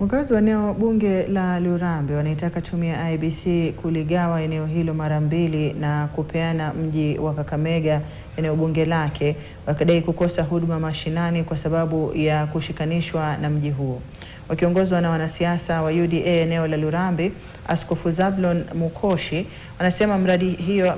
Wakazi wa eneo bunge la Lurambe wanaitaka tume ya IEBC kuligawa eneo hilo mara mbili na kupeana mji wa Kakamega eneo bunge lake, wakidai kukosa huduma mashinani kwa sababu ya kushikanishwa na mji huo. Wakiongozwa na wanasiasa wa UDA eneo la Lurambe, Askofu Zablon Mukoshi wanasema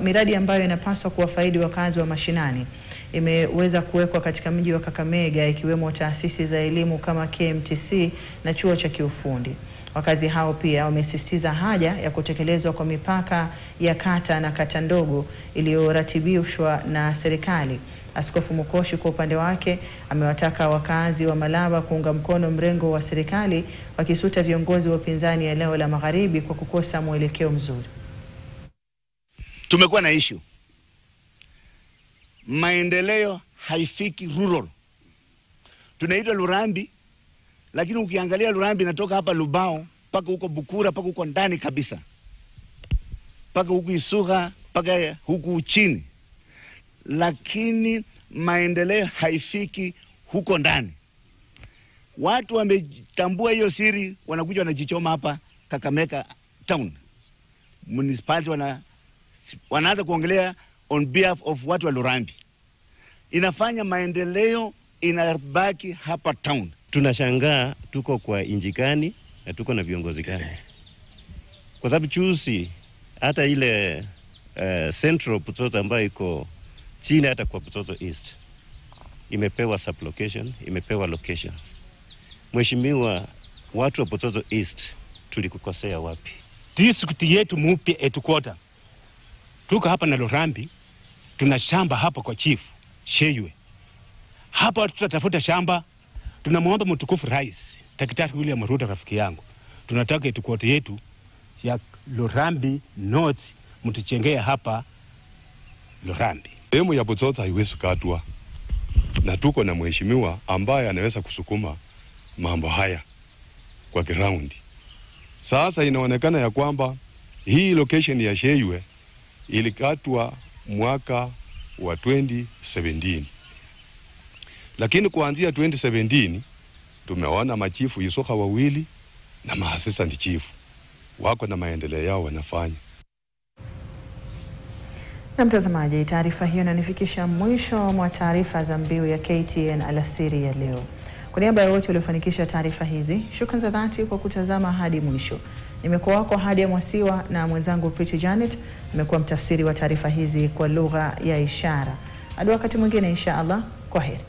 miradi ambayo inapaswa kuwafaidi wakazi wa mashinani imeweza kuwekwa katika mji wa Kakamega, ikiwemo taasisi za elimu kama KMTC na chuo cha kiufundi. Wakazi hao pia wamesisitiza haja ya kutekelezwa kwa mipaka ya kata na kata ndogo iliyoratibishwa na serikali. Askofu Mukoshi kwa upande wake amewataka wakazi wa Malaba kuunga mkono mrengo wa serikali, wakisuta viongozi wa upinzani eneo la Magharibi kwa kukosa mwelekeo mzuri. Tumekuwa na issue. Maendeleo haifiki rural. Tunaitwa Lurambi, lakini ukiangalia Lurambi inatoka hapa Lubao paka huko Bukura, paka huko ndani kabisa, paka huko Isuga, paka huko chini, lakini maendeleo haifiki huko ndani. Watu wametambua hiyo siri, wanakuja wanajichoma hapa Kakamega town. Municipality wanaanza kuongelea on behalf of watu wa Lurambi. Inafanya maendeleo inabaki hapa town. Tunashangaa tuko kwa inji gani na tuko na viongozi gani. Kwa sababu chusi hata ile Central Butsotso ambayo iko chini hata kwa Butsotso East imepewa sublocation, imepewa locations. Mheshimiwa, watu wa Butsotso East tulikukosea wapi? District yetu mpya headquarter tuko hapa na Lurambi, tuna shamba hapa kwa chief Sheywe. Hapa tutatafuta shamba, tunamuomba mtukufu rais Daktari William Ruto rafiki yangu, tunataka headquarter yetu ya Lurambi North mtuchengea hapa Lurambi. Sehemu ya Butsotso haiwezi katwa, na tuko na mheshimiwa ambaye anaweza kusukuma mambo haya kwa ground. Sasa inaonekana ya kwamba hii location ya Sheywe ilikatwa mwaka wa 2017. Lakini kuanzia 2017 tumeona machifu Yusoka wawili na maassistant chief wako na maendeleo yao wanafanya. Na mtazamaji, taarifa hiyo inanifikisha mwisho mwa taarifa za mbiu ya KTN alasiri ya leo. Kwa niaba ya wote waliofanikisha taarifa hizi, shukrani za dhati kwa kutazama hadi mwisho. Nimekuwa wako Hadia Mwasiwa na mwenzangu Pretty Janet. Nimekuwa mtafsiri wa taarifa hizi kwa lugha ya ishara. Hadi wakati mwingine insha Allah, kwaheri.